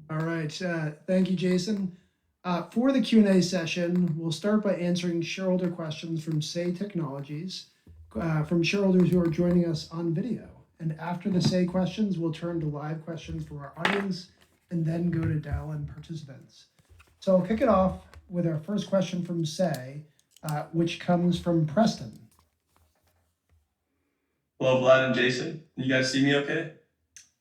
All right. Thank you, Jason. For the Q&A session, we'll start by answering shareholder questions from Say Technologies, from shareholders who are joining us on video. And after the Say questions, we'll turn to live questions from our audience and then go to dial-in participants. So I'll kick it off with our first question from Say, which comes from Preston. Hello, Vlad and Jason. You guys see me okay?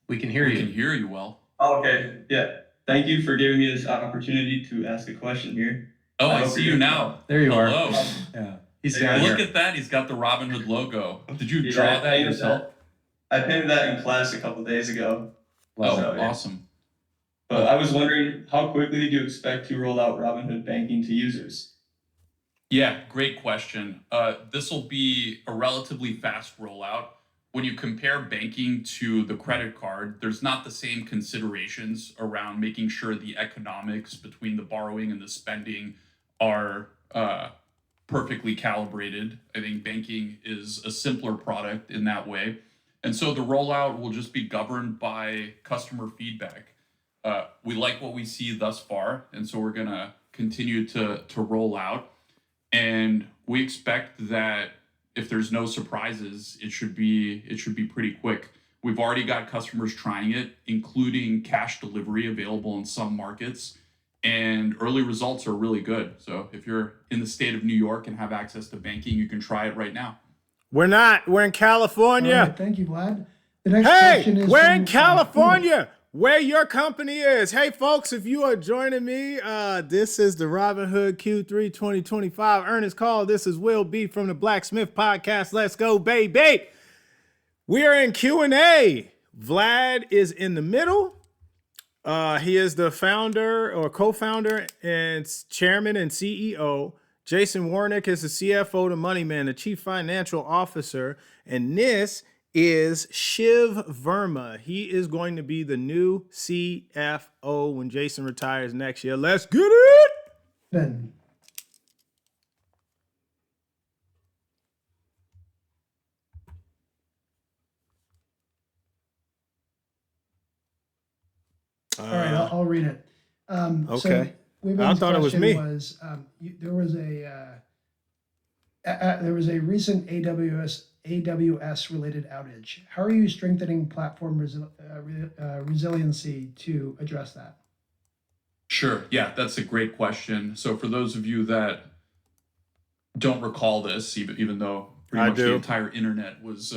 We can hear We you. can hear you well. Oh, okay. Yeah. Thank you for giving me this opportunity to ask a question here. Oh, I I hope see you're you doing now. There you are. Hello. Yeah. He's Hey, down guys. Look here. at that. He's got the Robinhood logo. Did you Yeah, draw I that painted yourself? I painted that in class a couple days ago. Oh, So, yeah. awesome. But I was wondering, how quickly do you expect to roll out Robinhood banking to users? Yeah, great question. This will be a relatively fast rollout. When you compare banking to the credit card, there's not the same considerations around making sure the economics between the borrowing and the spending are perfectly calibrated. I think banking is a simpler product in that way. And so the rollout will just be governed by customer feedback. We like what we see thus far, and so we're going to continue to roll out. And we expect that if there's no surprises, it should be pretty quick. We've already got customers trying it, including cash delivery available in some markets, and early results are really good. So if you're in the state of New York and have access to banking, you can try it right now. We're not. We're in All California. right, thank you, Vlad. The next Hey, question is we're from, in California, where your company is. Hey, folks, if you are joining me, this is the Robinhood Q3 2025 earnings call. This is Will B from the Blacksmith podcast. Let's go, baby. We are in Q&A. Vlad is in the middle. He is the founder or co-founder and chairman and CEO. Jason Warnick is the CFO, the money man, the chief financial officer. And this is Shiv Verma. He is going to be the new CFO when Jason retires next year. Let's get it. Ben. All right, I'll read it. Okay. So I thought it was me. There was a recent AWS related outage. How are you strengthening platform resiliency to address that? Sure. Yeah, that's a great question. So for those of you that don't recall this, even though pretty I much the do. entire internet was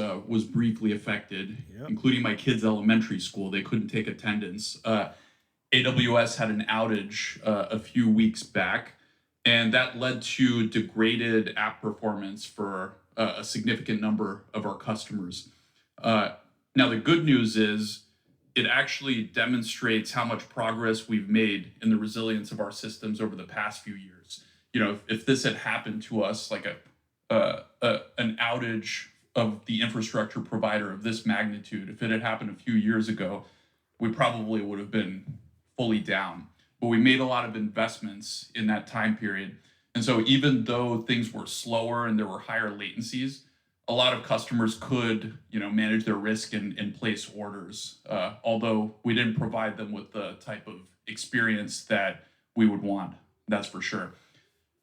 briefly affected, Yep. including my kids' elementary school. They couldn't take attendance. AWS had an outage a few weeks back, and that led to degraded app performance for a significant number of our customers. Now, the good news is it actually demonstrates how much progress we've made in the resilience of our systems over the past few years. You know, if this had happened to us, like an outage of the infrastructure provider of this magnitude, if it had happened a few years ago, we probably would have been fully down. But we made a lot of investments in that time period. And so even though things were slower and there were higher latencies, a lot of customers could, manage their risk and place orders, although we didn't provide them with the type of experience that we would want. That's for sure.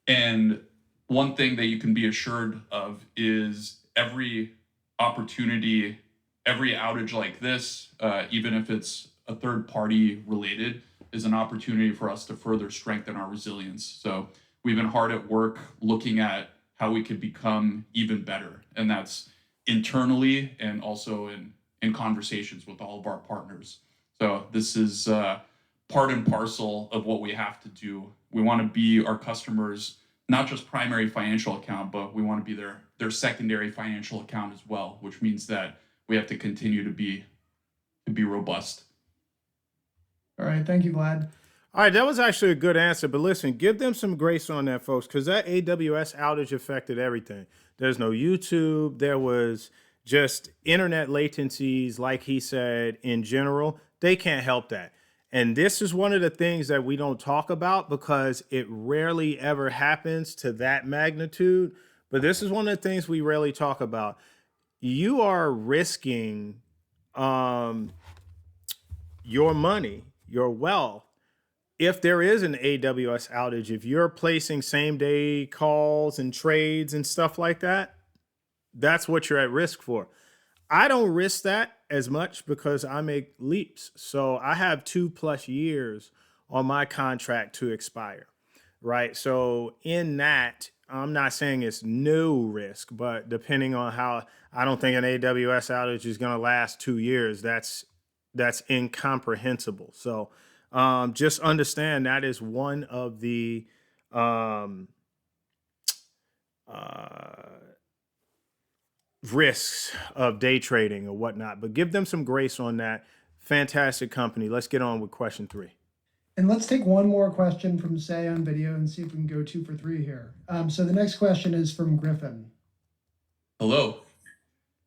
And one thing that you can be assured of is every opportunity, every outage like this, even if it's a third party related, is an opportunity for us to further strengthen our resilience. So we've been hard at work looking at how we could become even better. And that's internally and also in conversations with all of our partners. So this is part and parcel of what we have to do. We want to be our customers' not just primary financial account, but we want to be their secondary financial account as well, which means that we have to continue to be robust. All right, thank you, Vlad. All right, that was actually a good answer, but listen, give them some grace on that, folks, because that AWS outage affected everything. There's no YouTube. There was just internet latencies, like he said, in general. They can't help that. And this is one of the things that we don't talk about because it rarely ever happens to that magnitude. But this is one of the things we rarely talk about. You are risking your money, your wealth. If there is an AWS outage, if you're placing same day calls and trades and stuff like that, that's what you're at risk for. I don't risk that as much because I make leaps. So I have 2+ years on my contract to expire, right? So in that, I'm not saying it's no risk, but depending on how, I don't think an AWS outage is going to last 2 years. That's incomprehensible. So just understand that is one of the um, risks of day trading or whatnot, but give them some grace on that. Fantastic company. Let's get on with question 3. And let's take one more question from Say on video and see if we can go 2 for 3 here. So the next question is from Griffin. Hello.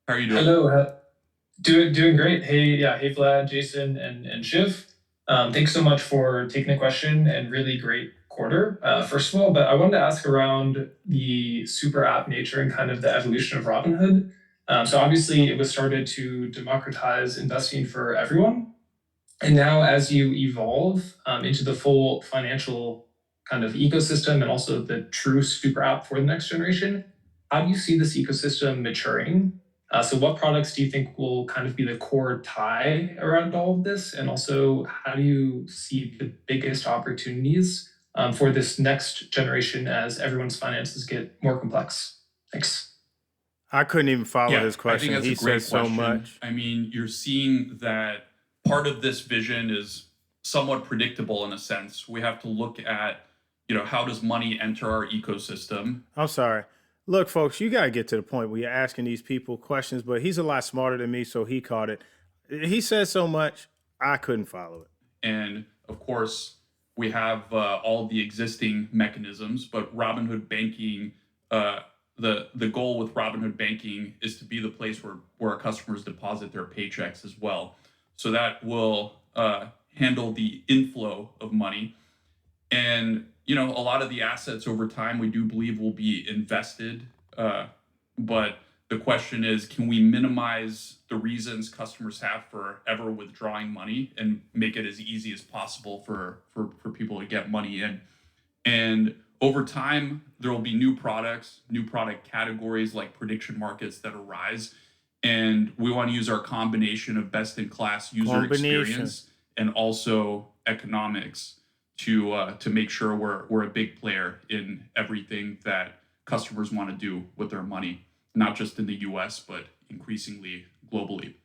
How are you doing? Hello. Doing great. Hey Vlad, Jason, and Shiv. Thanks so much for taking the question and really great quarter. First of all, but I wanted to ask around the super app nature and kind of the evolution of Robinhood. So obviously it was started to democratize investing for everyone. And now as you evolve into the full financial kind of ecosystem and also the true super app for the next generation, how do you see this ecosystem maturing? So what products do you think will kind of be the core tie around all of this? And also, how do you see the biggest opportunities for this next generation as everyone's finances get more complex? Thanks. I couldn't even follow his question. I think He that's a great said so question. much. I mean, you're seeing that part of this vision is somewhat predictable in a sense. We have to look at, how does money enter our ecosystem? I'm sorry. Look, folks, you got to get to the point where you're asking these people questions, but he's a lot smarter than me, so he caught it. He said so much, I couldn't follow it. And of course, we have all the existing mechanisms, but Robinhood banking, the goal with Robinhood banking is to be the place where our customers deposit their paychecks as well. So that will handle the inflow of money. And, a lot of the assets over time, we do believe will be invested. But the question is, can we minimize the reasons customers have for ever withdrawing money and make it as easy as possible for people to get money in? And over time, there will be new product categories like prediction markets that arise. And we want to use our combination of best-in-class user experience and also economics to make sure we're a big player in everything that customers want to do with their money, not just in the US, but increasingly globally.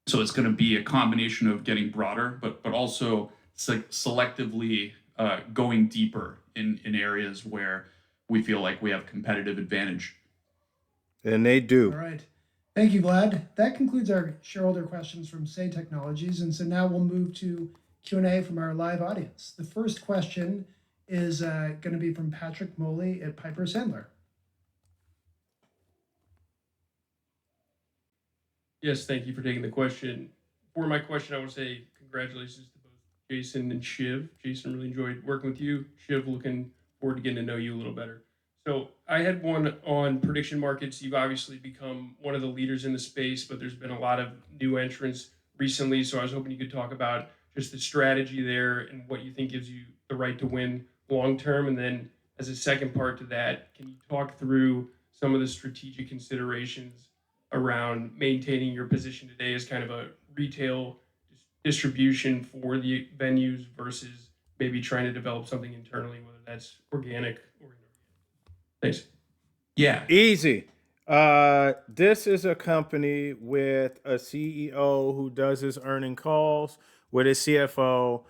So it's going to be a combination of getting broader, but also selectively going deeper in areas where we feel like we have competitive advantage. And they do. All right. Thank you, Vlad. That concludes our shareholder questions from Say Technologies. And so now we'll move to Q&A from our live audience. The first question is going to be from Patrick Moley at Piper Sandler. Yes, thank you for taking the question. For my question, I want to say congratulations to both Jason and Shiv. Jason, really enjoyed working with you. Shiv, looking forward to getting to know you a little better. So I had one on prediction markets. You've obviously become one of the leaders in the space, but there's been a lot of new entrants recently. So I was hoping you could talk about just the strategy there and what you think gives you the right to win long term. And then as a second part to that, can you talk through some of the strategic considerations around maintaining your position today as kind of a retail distribution for the venues versus maybe trying to develop something internally, whether that's organic or inorganic? Thanks. Yeah. Easy. This is a company with a CEO who does his earning calls with his CFO,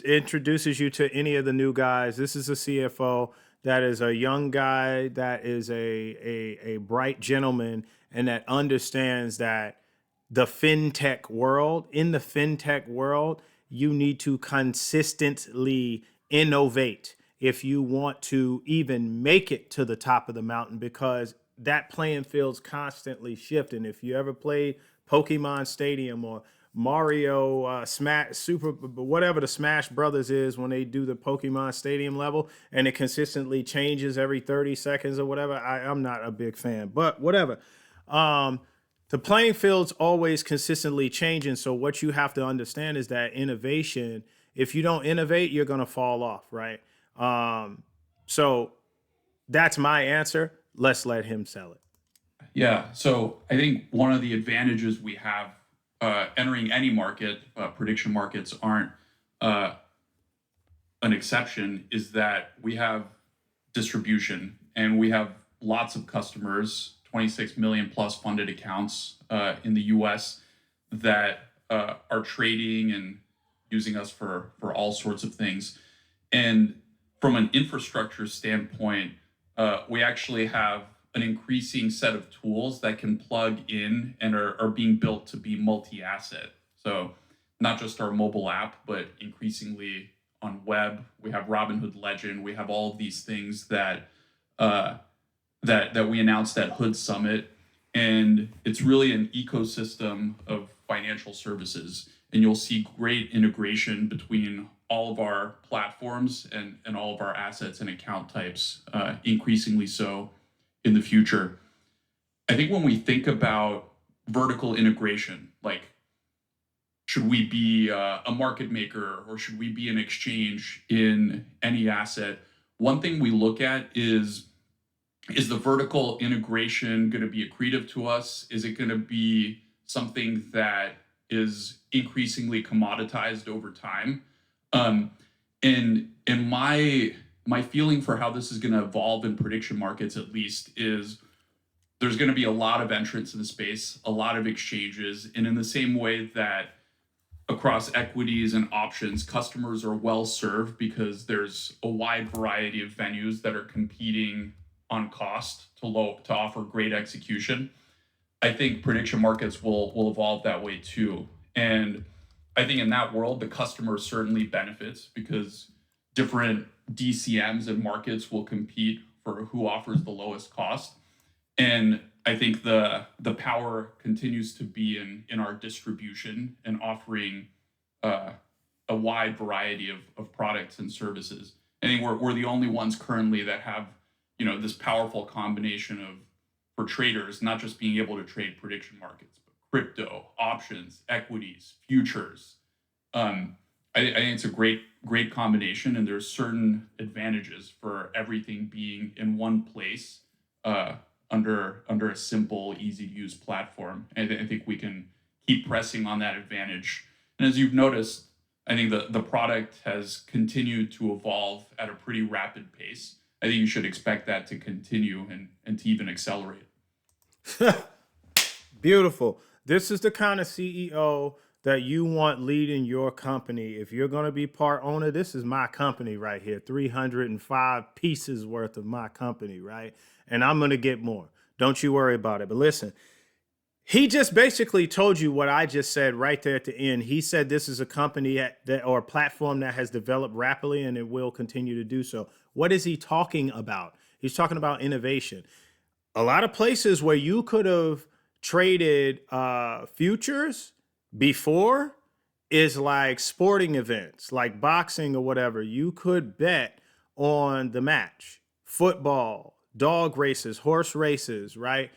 introduces you to any of the new guys. This is a CFO that is a young guy, that is a bright gentleman, and that understands that in the fintech world, you need to consistently innovate if you want to even make it to the top of the mountain, because that playing field's constantly shifting. If you ever played Pokemon Stadium or Mario Smash Super, whatever the Smash Brothers is, when they do the Pokemon Stadium level and it consistently changes every 30 seconds or whatever, I'm not a big fan, but whatever. the playing field's always consistently changing. So what you have to understand is that innovation, if you don't innovate, you're going to fall off, right? So that's my answer. Let's let him sell it. Yeah. So I think one of the advantages we have entering any market, prediction markets aren't an exception, is that we have distribution and we have lots of customers, 26 million plus funded accounts in the US that are trading and using us for all sorts of things. And from an infrastructure standpoint, we actually have an increasing set of tools that can plug in and are being built to be multi-asset. So not just our mobile app, but increasingly on web. We have Robinhood Legend. We have all of these things that that we announced at Hood Summit, and it's really an ecosystem of financial services. And you'll see great integration between all of our platforms and all of our assets and account types, increasingly so in the future. I think when we think about vertical integration, like should we be a market maker or should we be an exchange in any asset? One thing we look at is the vertical integration going to be accretive to us? Is it going to be something that is increasingly commoditized over time? And my feeling for how this is going to evolve in prediction markets, at least, is there's going to be a lot of entrants in the space, a lot of exchanges, and in the same way that across equities and options, customers are well served because there's a wide variety of venues that are competing on cost to offer great execution. I think prediction markets will evolve that way too. And I think in that world, the customer certainly benefits because different DCMs and markets will compete for who offers the lowest cost. And I think the power continues to be in our distribution and offering a wide variety of products and services. I think we're the only ones currently that have this powerful combination of, for traders, not just being able to trade prediction markets, but crypto, options, equities, futures. I think it's a great combination, and there's certain advantages for everything being in one place under a simple, easy to use platform. And I think we can keep pressing on that advantage. And as you've noticed, I think the product has continued to evolve at a pretty rapid pace. I think you should expect that to continue and to even accelerate. Beautiful. This is the kind of CEO that you want leading your company. If you're going to be part owner, this is my company right here, 305 pieces worth of my company, right? And I'm going to get more. Don't you worry about it. But listen, he just basically told you what I just said right there at the end. He said this is a company or a platform that has developed rapidly and it will continue to do so. What is he talking about? He's talking about innovation. A lot of places where you could have traded futures before is like sporting events, like boxing or whatever. You could bet on the match, football, dog races, horse races, right?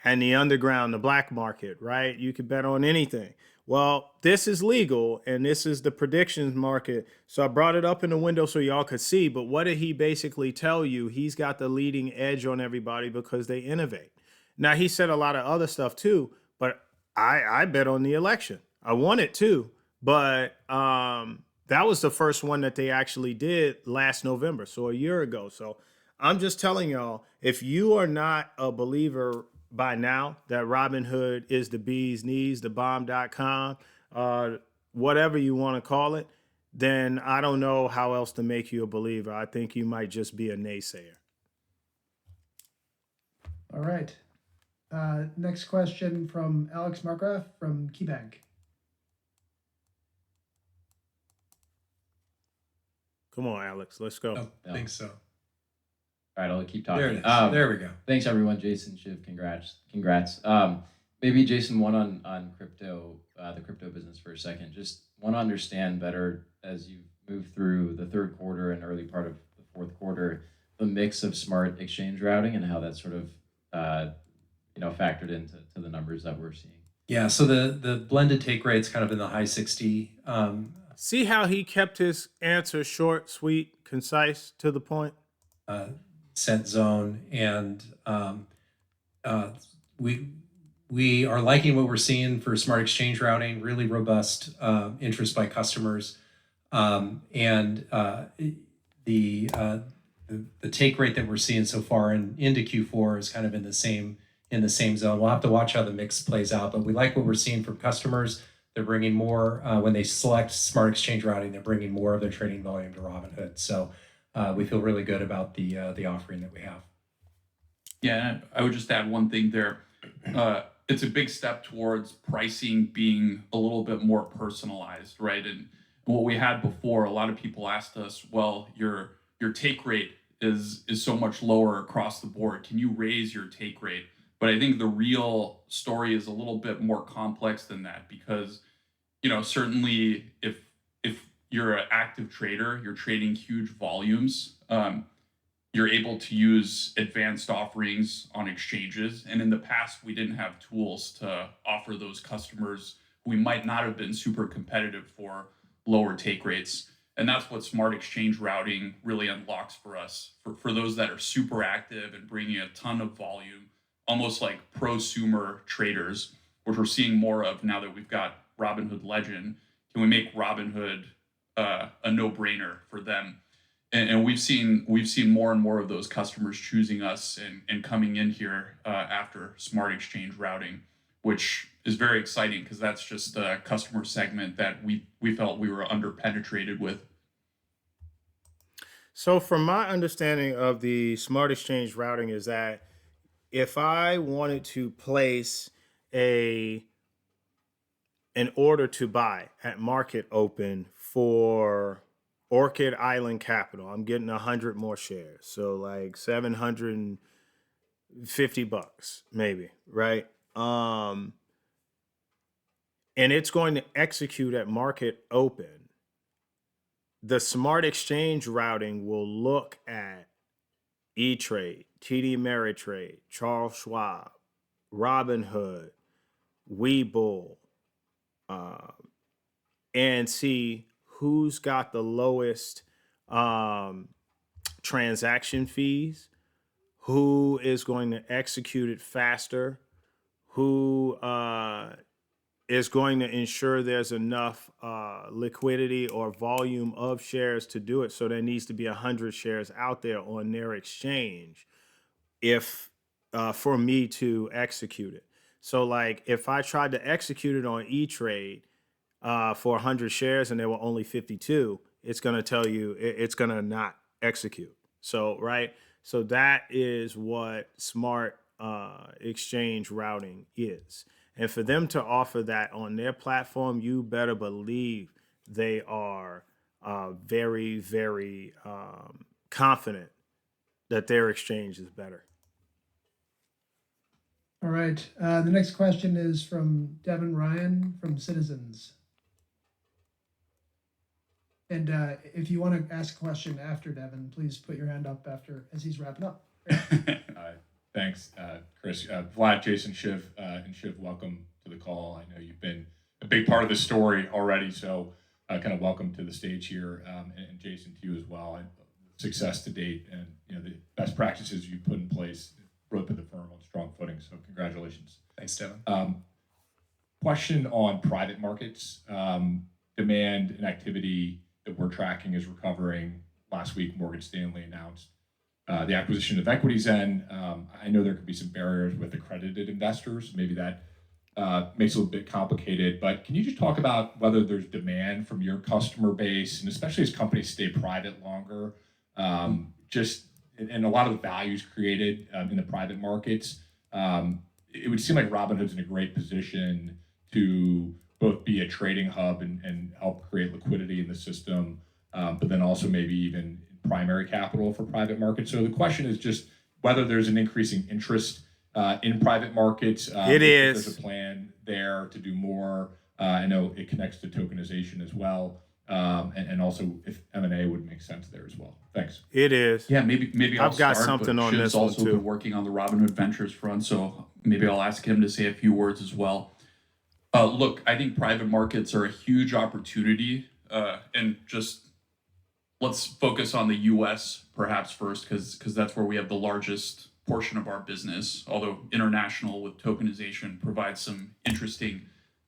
And the underground, the black market, right? You could bet on anything. Well, this is legal and this is the predictions market. So I brought it up in the window so y'all could see. But what did he basically tell you? He's got the leading edge on everybody because they innovate. Now, he said a lot of other stuff too, but I bet on the election. I won it too. But that was the first one that they actually did last November, so a year ago. So I'm just telling y'all, if you are not a believer by now that Robinhood is the bee's knees, the bomb.com, whatever you want to call it, then I don't know how else to make you a believer. I think you might just be a naysayer. All right. Next question from Alex Markgraf from KeyBank. Come on, Alex, let's go. I think so. All right, I'll keep There talking. it is. There we go. Thanks, everyone. Jason, Shiv, congrats. Maybe Jason, one on crypto, the crypto business for a second. Just want to understand better as you move through the third quarter and early part of the fourth quarter, the mix of smart exchange routing and how that sort of factored into the numbers that we're seeing. Yeah, so the blended take rate's kind of in the high 60 See how he kept his answer short, sweet, concise, to the point? cent zone, and we are liking what we're seeing for smart exchange routing. Really robust interest by customers, and the take rate that we're seeing so far into Q4 is kind of in the same zone. We'll have to watch how the mix plays out, but we like what we're seeing from customers. They're bringing more when they select smart exchange routing. They're bringing more of their trading volume to Robinhood. So we feel really good about the offering that we have. Yeah, I would just add one thing there. It's a big step towards pricing being a little bit more personalized, right? And what we had before, a lot of people asked us, well, your take rate is so much lower across the board. Can you raise your take rate? But I think the real story is a little bit more complex than that, because, certainly if you're an active trader, you're trading huge volumes, you're able to use advanced offerings on exchanges. And in the past, we didn't have tools to offer those customers who we might not have been super competitive for lower take rates. And that's what smart exchange routing really unlocks for us, for those that are super active and bringing a ton of volume, almost like prosumer traders, which we're seeing more of now that we've got Robinhood Legend. Can we make Robinhood a no-brainer for them? And we've seen more and more of those customers choosing us and coming in here after smart exchange routing, which is very exciting because that's just a customer segment that we felt we were underpenetrated with. So from my understanding of the smart exchange routing is that if I wanted to place an order to buy at market open for Orchid Island Capital, I'm getting 100 more shares. So like $750 maybe, right? And it's going to execute at market open. The smart exchange routing will look at E-Trade, TD Ameritrade, Charles Schwab, Robinhood, Webull, and see who's got the lowest transaction fees, who is going to execute it faster, who is going to ensure there's enough liquidity or volume of shares to do it. So there needs to be 100 shares out there on their exchange for me to execute it. So like if I tried to execute it on E-Trade for 100 shares and there were only 52, it's going to tell you it's going to not execute. So, right. So that is what smart exchange routing is. And for them to offer that on their platform, you better believe they are very, very confident that their exchange is better. All right. The next question is from Devin Ryan from Citizens. And if you want to ask a question after Devin, please put your hand up as he's wrapping up. Thanks, Chris. Vlad, Jason, Shiv, and Shiv, welcome to the call. I know you've been a big part of the story already, so kind of welcome to the stage here, and Jason to you as well. And success to date, and the best practices you've put in place really put the firm on strong footing. So congratulations. Thanks, Devin. Question on private markets. Demand and activity that we're tracking is recovering. Last week, Morgan Stanley announced the acquisition of EquityZen. I know there could be some barriers with accredited investors. Maybe that makes it a little bit complicated, but can you just talk about whether there's demand from your customer base, and especially as companies stay private longer, and a lot of the values created in the private markets, it would seem like Robinhood's in a great position to both be a trading hub and help create liquidity in the system, but then also maybe even primary capital for private markets. So the question is just whether there's an increasing interest in private markets. It is. There's a plan there to do more. I know it connects to tokenization as well. and also if M&A would make sense there as well. Thanks. It is. Yeah, maybe I'll I've got start, something but on Shiv's this one, also too. been working on the Robinhood Ventures front, so maybe I'll ask him to say a few words as well. Look, I think private markets are a huge opportunity, and just let's focus on the U.S. perhaps first, because that's where we have the largest portion of our business. Although international with tokenization provides some interesting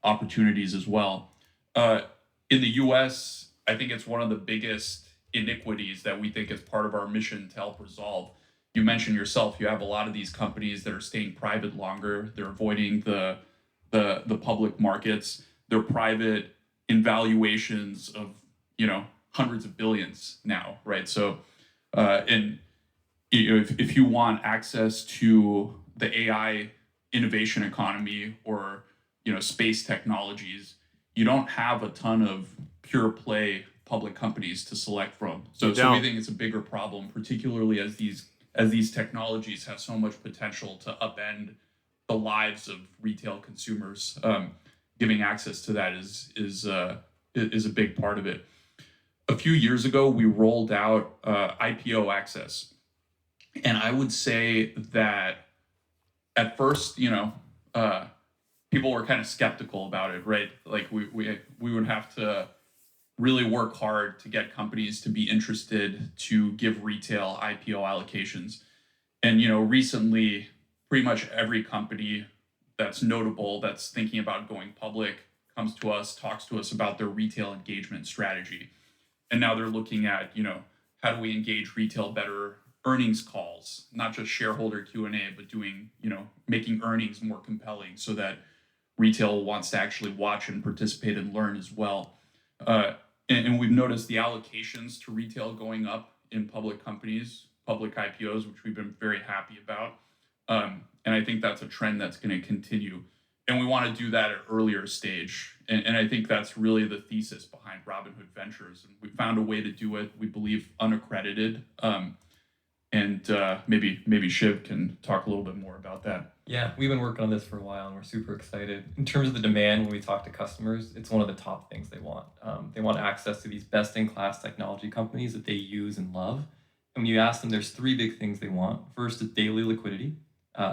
opportunities as well. In the U.S., I think it's one of the biggest iniquities that we think is part of our mission to help resolve. You mentioned yourself, you have a lot of these companies that are staying private longer. They're avoiding the public markets. They're private in valuations of, hundreds of billions now, right? So, and if you want access to the AI innovation economy or, space technologies, you don't have a ton of pure play public companies to select from. So we think it's a bigger problem, particularly as these technologies have so much potential to upend the lives of retail consumers. Giving access to that is a big part of it. A few years ago, we rolled out IPO access, and I would say that at first, people were kind of skeptical about it, right? Like we would have to really work hard to get companies to be interested to give retail IPO allocations. And, recently, pretty much every company that's notable, that's thinking about going public, comes to us, talks to us about their retail engagement strategy. And now they're looking at, how do we engage retail better? Earnings calls, not just shareholder Q&A, but doing, making earnings more compelling so that retail wants to actually watch and participate and learn as well. And we've noticed the allocations to retail going up in public companies, public IPOs, which we've been very happy about. And I think that's a trend that's going to continue. And we want to do that at an earlier stage. And I think that's really the thesis behind Robinhood Ventures. And we found a way to do it, we believe, unaccredited. And maybe Shiv can talk a little bit more about that. Yeah, we've been working on this for a while and we're super excited. In terms of the demand, when we talk to customers, it's one of the top things they want. They want access to these best-in-class technology companies that they use and love. And when you ask them, there's three big things they want. First is daily liquidity.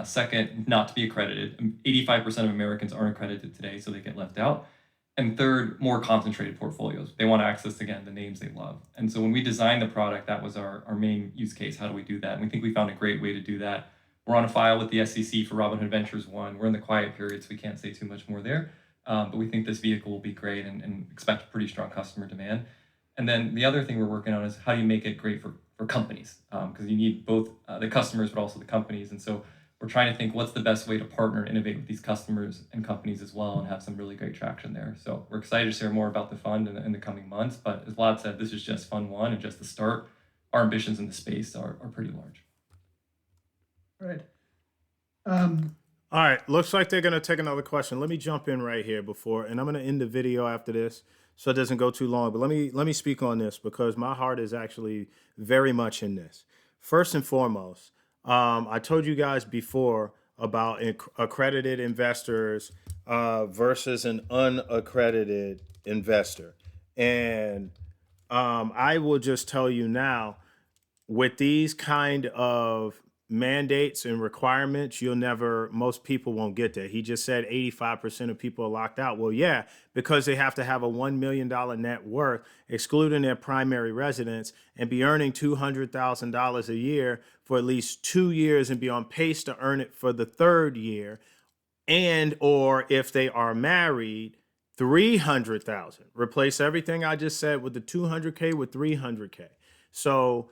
Second, not to be accredited. 85% of Americans aren't accredited today, so they get left out. And third, more concentrated portfolios. They want access to, again, the names they love. And so when we designed the product, that was our main use case. How do we do that? And we think we found a great way to do that. We're on a file with the SEC for Robinhood Ventures 1. We're in the quiet period, so we can't say too much more there. But we think this vehicle will be great and expect pretty strong customer demand. And then the other thing we're working on is how do you make it great for companies? Because you need both the customers, but also the companies. And so we're trying to think what's the best way to partner and innovate with these customers and companies as well and have some really great traction there. So we're excited to share more about the fund in the coming months. But as Vlad said, this is just fund one and just the start. Our ambitions in the space are pretty large. All right. All right, looks like they're going to take another question. Let me jump in right here and I'm going to end the video after this so it doesn't go too long. But let me speak on this because my heart is actually very much in this. First and foremost, I told you guys before about accredited investors versus an unaccredited investor. And I will just tell you now, with these kind of mandates and requirements, most people won't get there. He just said 85% of people are locked out. Well, yeah, because they have to have a $1 million net worth, excluding their primary residence, and be earning $200,000 a year for at least 2 years and be on pace to earn it for the third year. And, or if they are married, 300,000. Replace everything I just said with the 200K with 300K. So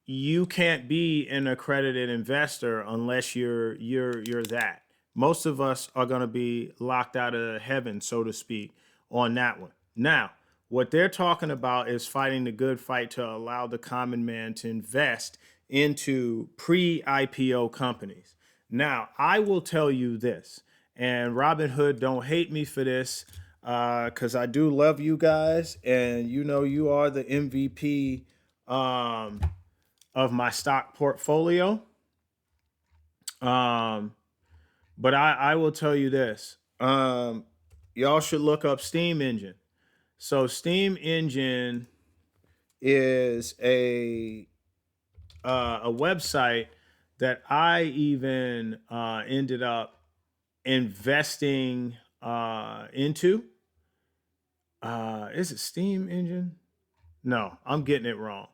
you can't be an accredited investor unless you're that. Most of us are going to be locked out of heaven, so to speak, on that one. Now, what they're talking about is fighting the good fight to allow the common man to invest into pre-IPO companies. Now, I will tell you this, and Robinhood, don't hate me for this, because I do love you guys, and you are the MVP of my stock portfolio. But I will tell you this. Y'all should look up Steam Engine. So Steam Engine is a website that I even ended up investing into. Is it Steam Engine? No, I'm getting it wrong.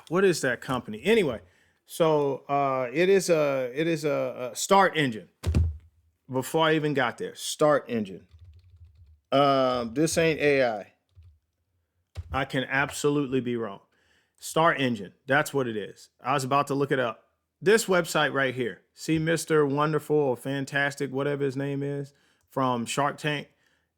What is that company? Anyway, so it is a Start Engine. Before I even got there, Start Engine. This ain't AI. I can absolutely be wrong. Start Engine. That's what it is. I was about to look it up. This website right here. See Mr. Wonderful or Fantastic, whatever his name is, from Shark Tank.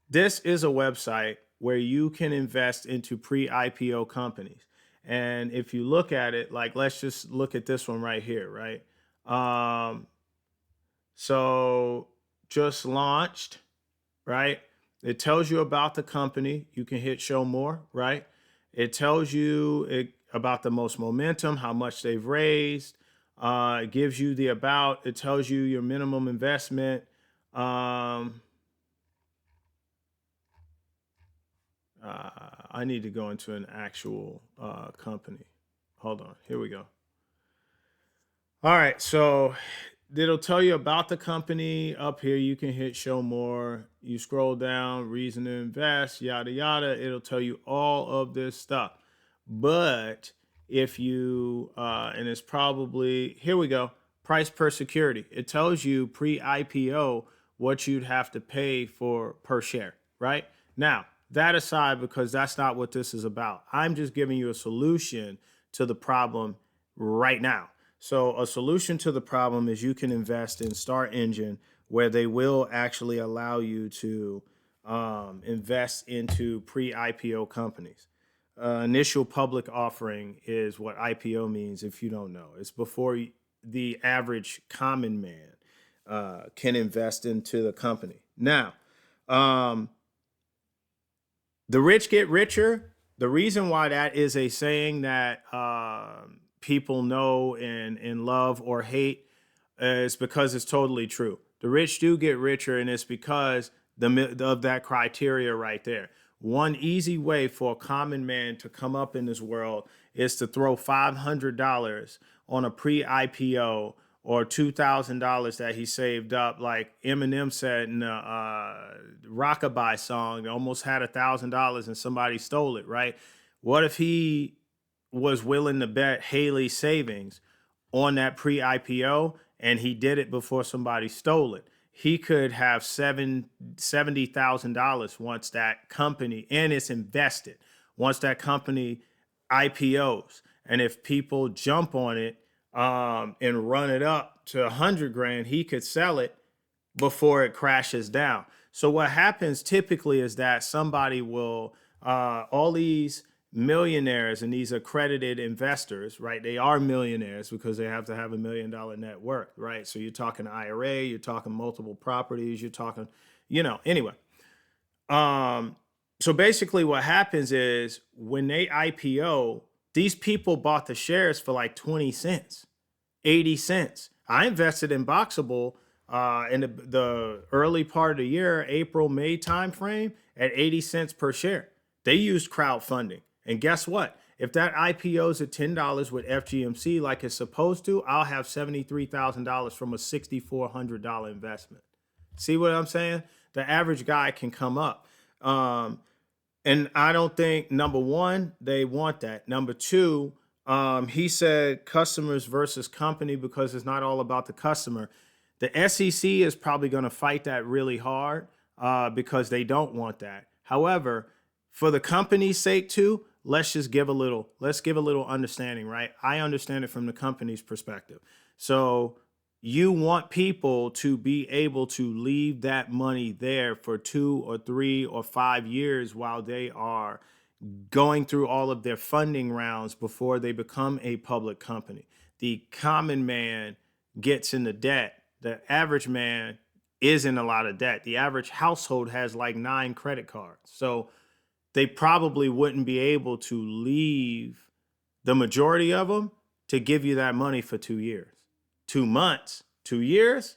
This is a website where you can invest into pre-IPO companies. And if you look at it, like, let's just look at this one right here, right? So just launched, right? It tells you about the company. You can hit show more, right? It tells you about the most momentum, how much they've raised. It gives you the about. It tells you your minimum investment. I need to go into an actual company. Hold on. Here we go. All right. So it'll tell you about the company. Up here, you can hit show more. You scroll down, reason to invest, yada, yada. It'll tell you all of this stuff. But if you, and it's probably, here we go, price per security. It tells you pre-IPO what you'd have to pay for per share, right? Now, that aside, because that's not what this is about. I'm just giving you a solution to the problem right now. So a solution to the problem is you can invest in Start Engine, where they will actually allow you to invest into pre-IPO companies. Initial public offering is what IPO means if you don't know. It's before the average common man can invest into the company. Now, the rich get richer. The reason why that is a saying that people know and love or hate is because it's totally true. The rich do get richer, and it's because of that criteria right there. One easy way for a common man to come up in this world is to throw $500 on a pre-IPO or $2,000 that he saved up, like Eminem said in a Rockabye song, almost had $1,000 and somebody stole it, right? What if he was willing to bet Haley savings on that pre-IPO and he did it before somebody stole it? He could have $70,000 once that company, and it's invested, once that company IPOs. And if people jump on it and run it up to 100 grand, he could sell it before it crashes down. So what happens typically is that somebody will, all these millionaires and these accredited investors, right? They are millionaires because they have to have $1 million net worth, right? So you're talking IRA, you're talking multiple properties, you're talking, anyway. So basically what happens is when they IPO, these people bought the shares for like 20 cents, 80 cents. I invested in Boxable in the early part of the year, April, May timeframe at 80 cents per share. They used crowdfunding. And guess what? If that IPO is at $10 with FGMC like it's supposed to, I'll have $73,000 from a $6,400 investment. See what I'm saying? The average guy can come up. And I don't think, number one, they want that. Number two, he said customers versus company because it's not all about the customer. The SEC is probably going to fight that really hard because they don't want that. However, for the company's sake too, let's give a little understanding, right? I understand it from the company's perspective. So you want people to be able to leave that money there for 2 or 3 or 5 years while they are going through all of their funding rounds before they become a public company. The common man gets into debt. The average man is in a lot of debt. The average household has like 9 credit cards. So they probably wouldn't be able to leave the majority of them to give you that money for 2 years. 2 months, 2 years?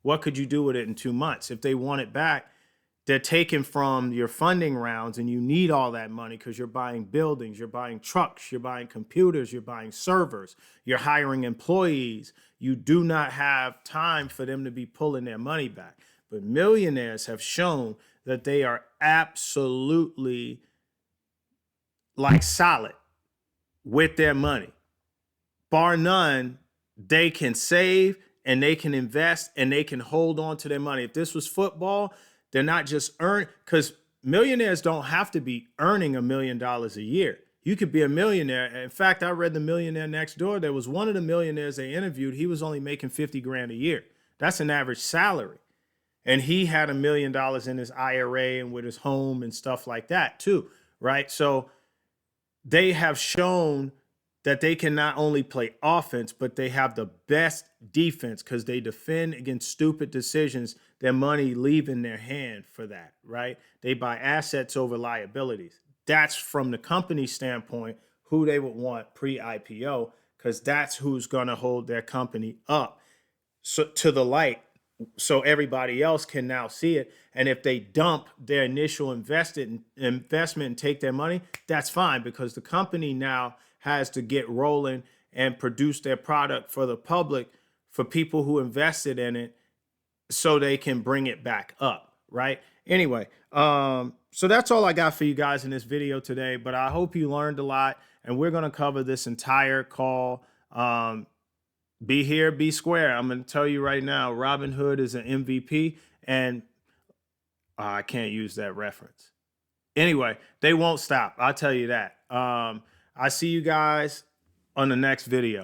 What could you do with it in 2 months? If they want it back, they're taken from your funding rounds, and you need all that money because you're buying buildings, you're buying trucks, you're buying computers, you're buying servers, you're hiring employees. You do not have time for them to be pulling their money back. But millionaires have shown that they are absolutely like solid with their money. Bar none, they can save and they can invest and they can hold on to their money. If this was football, they're not just because millionaires don't have to be earning $1 million a year. You could be a millionaire. In fact, I read The Millionaire Next Door. There was one of the millionaires they interviewed. He was only making 50 grand a year. That's an average salary. And he had $1 million in his IRA and with his home and stuff like that too, right? So they have shown that they can not only play offense, but they have the best defense because they defend against stupid decisions, their money leaving their hand for that, right? They buy assets over liabilities. That's from the company standpoint, who they would want pre-IPO, because that's who's going to hold their company up to the light so everybody else can now see it. And if they dump their initial investment and take their money, that's fine because the company now has to get rolling and produce their product for the public, for people who invested in it, so they can bring it back up, right? Anyway, so that's all I got for you guys in this video today, but I hope you learned a lot, and we're going to cover this entire call. Be here, be square. I'm going to tell you right now, Robinhood is an MVP, and I can't use that reference. Anyway, they won't stop. I'll tell you that. I see you guys on the next video.